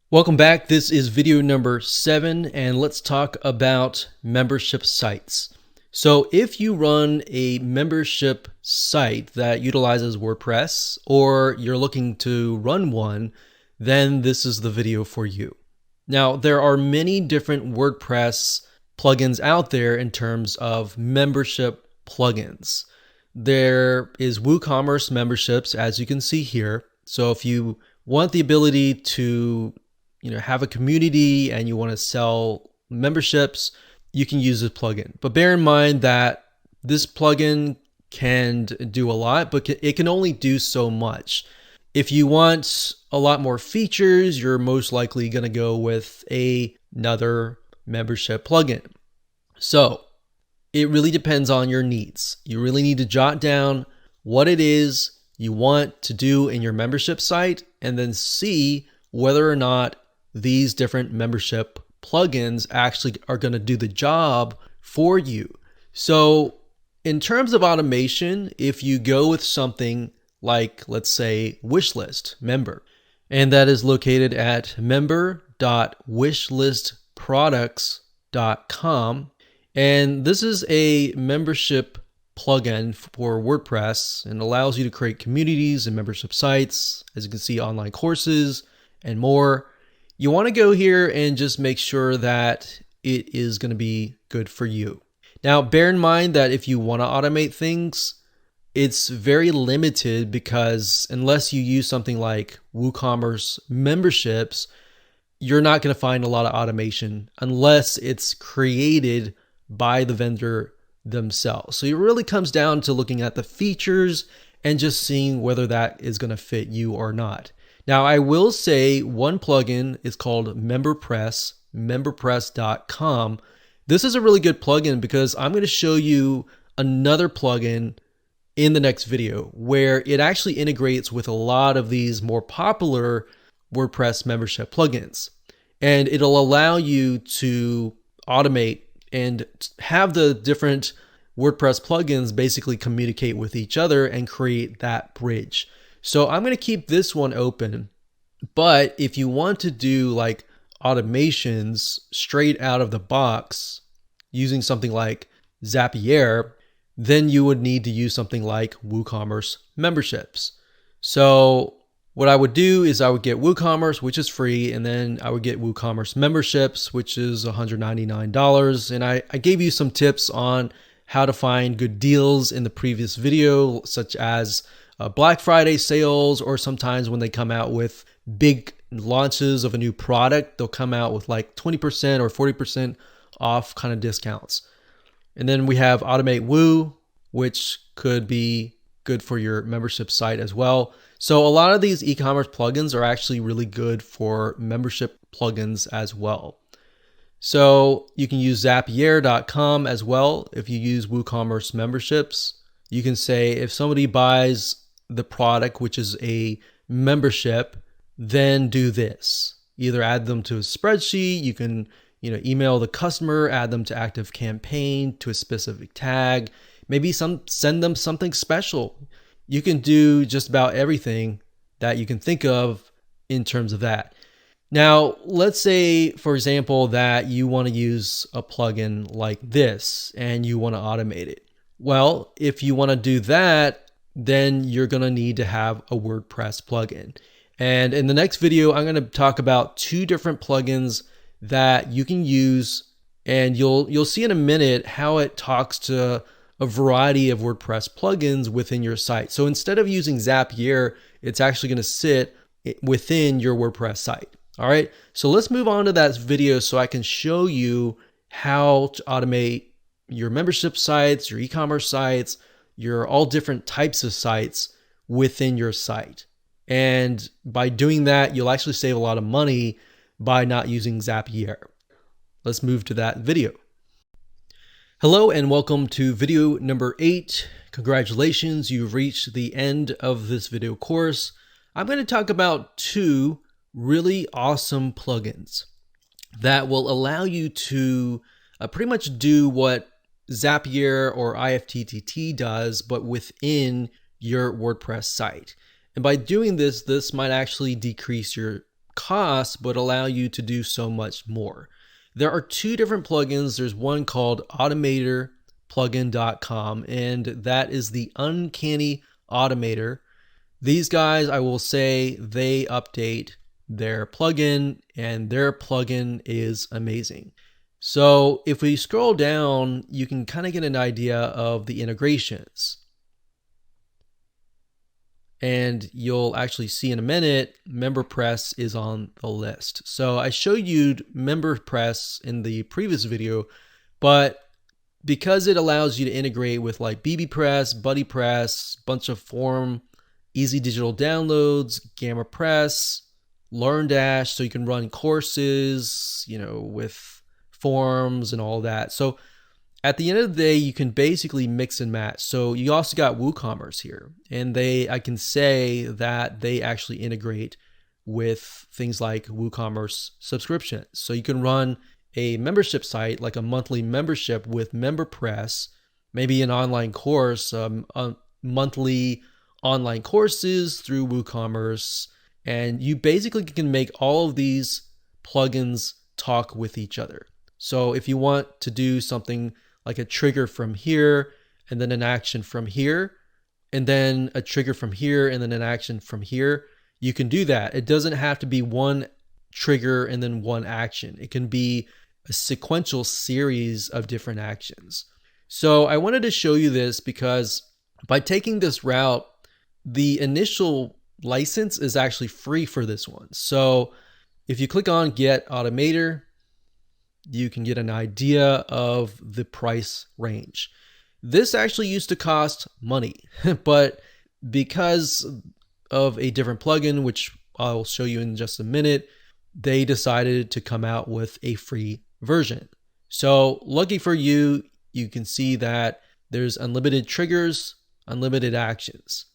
Welcome back. This is video number 7, and let's talk about membership sites. So if you run a membership site that utilizes WordPress, or you're looking to run one, then this is the video for you. Now, there are many different WordPress plugins out there in terms of membership plugins. There is WooCommerce memberships, as you can see here. So if you want the ability to have a community and you want to sell memberships, you can use this plugin. But bear in mind that this plugin can do a lot, but it can only do so much. If you want a lot more features, you're most likely going to go with another membership plugin. So it really depends on your needs. You really need to jot down what it is you want to do in your membership site and then see whether or not these different membership plugins actually are going to do the job for you. So in terms of automation, if you go with something like, let's say, Wishlist Member, and that is located at member.wishlistproducts.com, and this is a membership plugin for WordPress and allows you to create communities and membership sites, as you can see, online courses and more. You want to go here and just make sure that it is going to be good for you. Now, bear in mind that if you want to automate things, it's very limited because unless you use something like WooCommerce memberships, you're not going to find a lot of automation unless it's created by the vendor themselves. So it really comes down to looking at the features and just seeing whether that is going to fit you or not. Now, I will say one plugin is called MemberPress, memberpress.com. This is a really good plugin because I'm going to show you another plugin in the next video where it actually integrates with a lot of these more popular WordPress membership plugins. And it'll allow you to automate and have the different WordPress plugins basically communicate with each other and create that bridge. So I'm going to keep this one open, but if you want to do like automations straight out of the box using something like Zapier, then you would need to use something like WooCommerce memberships. So what I would do is I would get WooCommerce, which is free, and then I would get WooCommerce memberships, which is $199. And I gave you some tips on how to find good deals in the previous video, such as Black Friday sales, or sometimes when they come out with big launches of a new product, they'll come out with like 20% or 40% off kind of discounts. And then we have Automate Woo, which could be good for your membership site as well. So a lot of these e-commerce plugins are actually really good for membership plugins as well. So you can use Zapier.com as well. If you use WooCommerce memberships, you can say if somebody buys the product, which is a membership, then do this. Either add them to a spreadsheet, you can email the customer, add them to active campaign to a specific tag, maybe send them something special. You can do just about everything that you can think of in terms of that. Now, let's say, for example, that you want to use a plugin like this and you want to automate it. Well, if you want to do that, then you're going to need to have a WordPress plugin. And in the next video, I'm going to talk about two different plugins that you can use, and you'll see in a minute how it talks to a variety of WordPress plugins within your site. So instead of using Zapier, it's actually going to sit within your WordPress site. All right, so let's move on to that video so I can show you how to automate your membership sites, your e-commerce sites, your all different types of sites within your site. And by doing that, you'll actually save a lot of money by not using Zapier. Let's move to that video. Hello and welcome to video number 8. Congratulations, you've reached the end of this video course. I'm going to talk about two really awesome plugins that will allow you to pretty much do what Zapier or IFTTT does, but within your WordPress site. And by doing this, this might actually decrease your costs, but allow you to do so much more. There are two different plugins. There's one called AutomatorPlugin.com, and that is the Uncanny Automator. These guys, I will say, they update their plugin, and their plugin is amazing. So if we scroll down, you can kind of get an idea of the integrations. And you'll actually see in a minute, MemberPress is on the list. So I showed you MemberPress in the previous video, but because it allows you to integrate with like bbPress, BuddyPress, bunch of form, easy digital downloads, GammaPress, LearnDash, so you can run courses, with forms and all that. So at the end of the day, you can basically mix and match. So you also got WooCommerce here, and I can say that they actually integrate with things like WooCommerce subscriptions. So you can run a membership site, like a monthly membership with MemberPress, maybe an online course, monthly online courses through WooCommerce, and you basically can make all of these plugins talk with each other. So if you want to do something like a trigger from here, and then an action from here, and then a trigger from here, and then an action from here, you can do that. It doesn't have to be one trigger and then one action. It can be a sequential series of different actions. So I wanted to show you this because By taking this route, the initial license is actually free for this one. So if you click on Get Automator, you can get an idea of the price range. This actually used to cost money, but because of a different plugin, which I'll show you in just a minute, they decided to come out with a free version. So lucky for you, you can see that there's unlimited triggers, unlimited actions.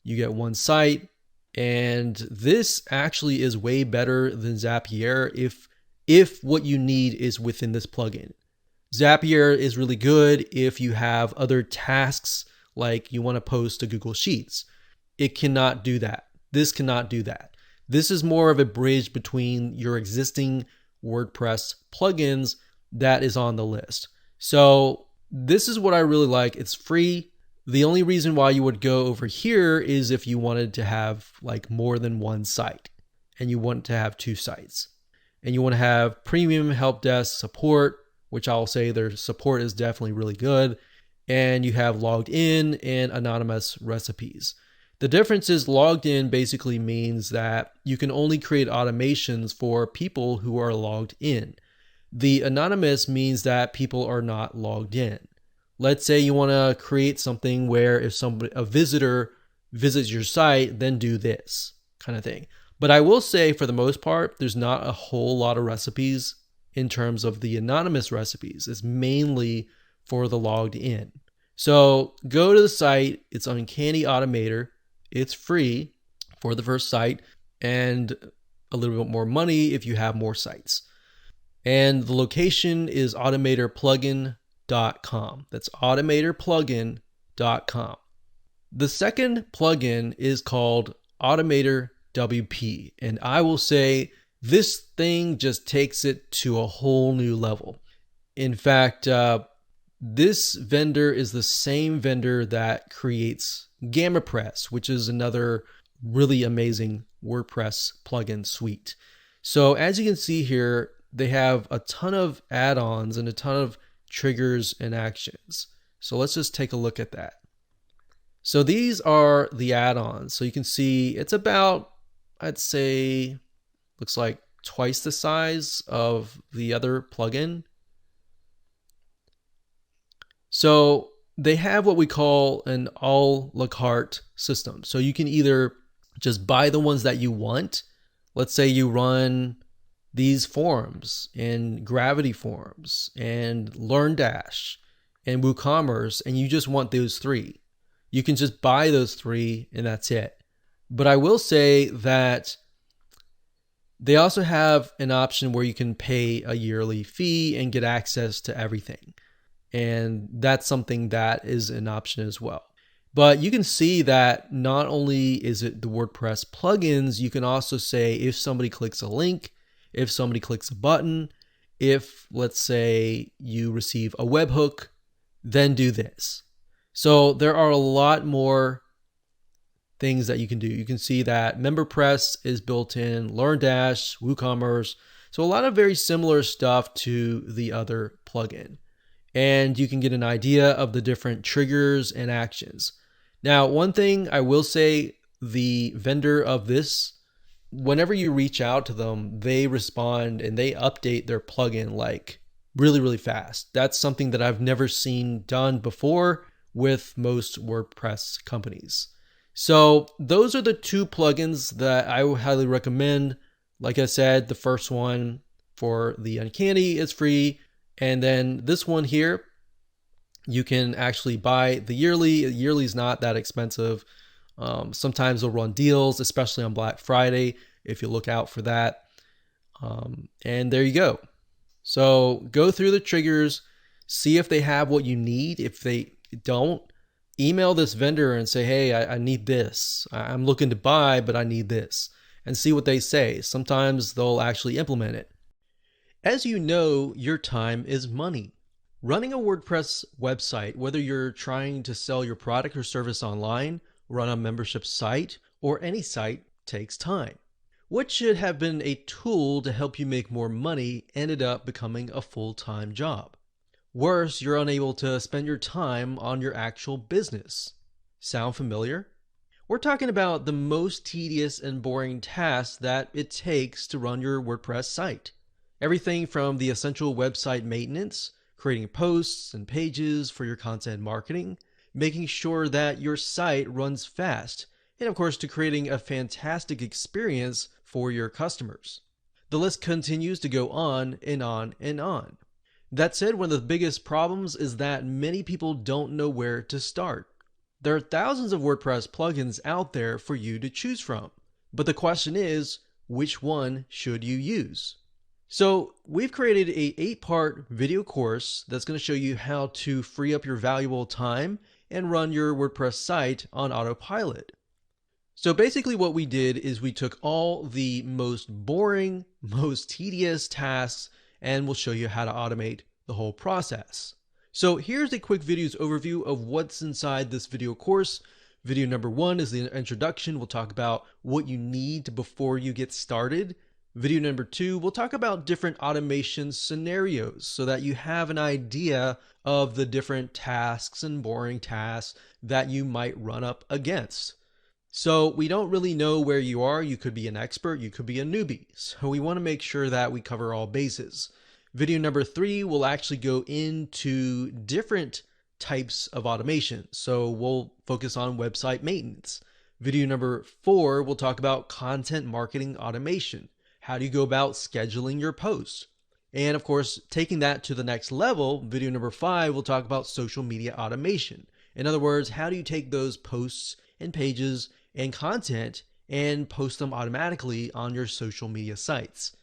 You get one site, and this actually is way better than Zapier if what you need is within this plugin. Zapier is really good if you have other tasks, like you want to post to Google Sheets. It cannot do that. This cannot do that. This is more of a bridge between your existing WordPress plugins that is on the list. So this is what I really like. It's free. The only reason why you would go over here is if you wanted to have like more than one site and you want to have two sites and you want to have premium help desk support, which I'll say their support is definitely really good. And you have logged in and anonymous recipes. The difference is logged in basically means that you can only create automations for people who are logged in. The anonymous means that people are not logged in. Let's say you want to create something where if a visitor visits your site, then do this kind of thing. But I will say for the most part, there's not a whole lot of recipes in terms of the anonymous recipes. It's mainly for the logged in. So go to the site. It's Uncanny Automator. It's free for the first site and a little bit more money if you have more sites. And the location is automatorplugin.com. That's automatorplugin.com. The second plugin is called Automator Wp. And I will say this thing just takes it to a whole new level. In fact, this vendor is the same vendor that creates GammaPress, which is another really amazing WordPress plugin suite. So as you can see here, they have a ton of add-ons and a ton of triggers and actions. So let's just take a look at that. So these are the add-ons. So you can see it's about, I'd say, looks like twice the size of the other plugin. So they have what we call an a la carte system. So you can either just buy the ones that you want. Let's say you run these forums and Gravity forums and LearnDash and WooCommerce, and you just want those three. You can just buy those three and that's it. But I will say that they also have an option where you can pay a yearly fee and get access to everything. And that's something that is an option as well. But you can see that not only is it the WordPress plugins, you can also say if somebody clicks a link, if somebody clicks a button, if let's say you receive a webhook, then do this. So there are a lot more things that you can do. You can see that MemberPress is built in, LearnDash, WooCommerce. So a lot of very similar stuff to the other plugin. And you can get an idea of the different triggers and actions. Now, one thing I will say, the vendor of this, whenever you reach out to them, they respond and they update their plugin like really, really fast. That's something that I've never seen done before with most WordPress companies. So those are the two plugins that I would highly recommend. Like I said, the first one for the Uncanny is free. And then this one here, you can actually buy the yearly. Yearly is not that expensive. Sometimes they'll run deals, especially on Black Friday, if you look out for that. And there you go. So go through the triggers, see if they have what you need. If they don't, email this vendor and say, hey, I need this. I'm looking to buy, but I need this. And see what they say. Sometimes they'll actually implement it. As you know, your time is money. Running a WordPress website, whether you're trying to sell your product or service online, run a membership site, or any site, takes time. What should have been a tool to help you make more money ended up becoming a full-time job. Worse, you're unable to spend your time on your actual business. Sound familiar? We're talking about the most tedious and boring tasks that it takes to run your WordPress site. Everything from the essential website maintenance, creating posts and pages for your content marketing, making sure that your site runs fast, and of course to creating a fantastic experience for your customers. The list continues to go on and on and on. That said, one of the biggest problems is that many people don't know where to start. There are thousands of WordPress plugins out there for you to choose from, but the question is, which one should you use? So we've created a 8-part video course that's going to show you how to free up your valuable time and run your WordPress site on autopilot. So basically what we did is we took all the most boring, most tedious tasks, and we'll show you how to automate the whole process. So here's a quick videos overview of what's inside this video course. Video number 1 is the introduction. We'll talk about what you need before you get started. Video number 2, we'll talk about different automation scenarios so that you have an idea of the different tasks and boring tasks that you might run up against. So we don't really know where you are. You could be an expert, you could be a newbie. So we want to make sure that we cover all bases. Video number 3 will actually go into different types of automation. So we'll focus on website maintenance. Video number 4, we'll talk about content marketing automation. How do you go about scheduling your posts? And of course, taking that to the next level, video number 5, we'll talk about social media automation. In other words, how do you take those posts and pages and content and post them automatically on your social media sites?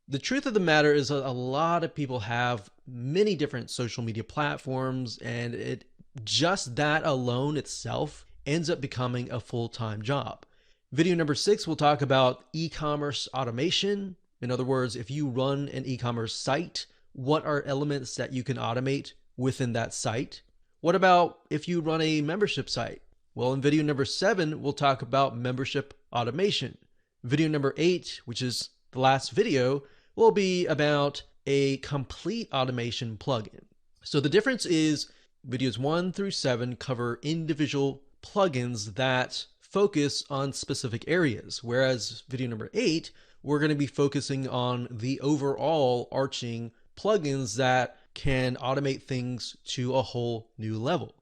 The truth of the matter is that a lot of people have many different social media platforms, and just that alone itself ends up becoming a full-time job. Video number 6, we'll talk about e-commerce automation. In other words, if you run an e-commerce site, what are elements that you can automate within that site? What about if you run a membership site? Well, in video number 7, we'll talk about membership automation. Video number 8, which is the last video, will be about a complete automation plugin. So the difference is videos 1 through 7 cover individual plugins that focus on specific areas, whereas video number 8, we're going to be focusing on the overall arching plugins that can automate things to a whole new level.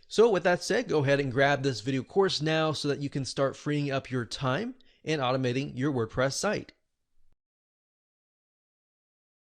So with that said, go ahead and grab this video course now so that you can start freeing up your time and automating your WordPress site.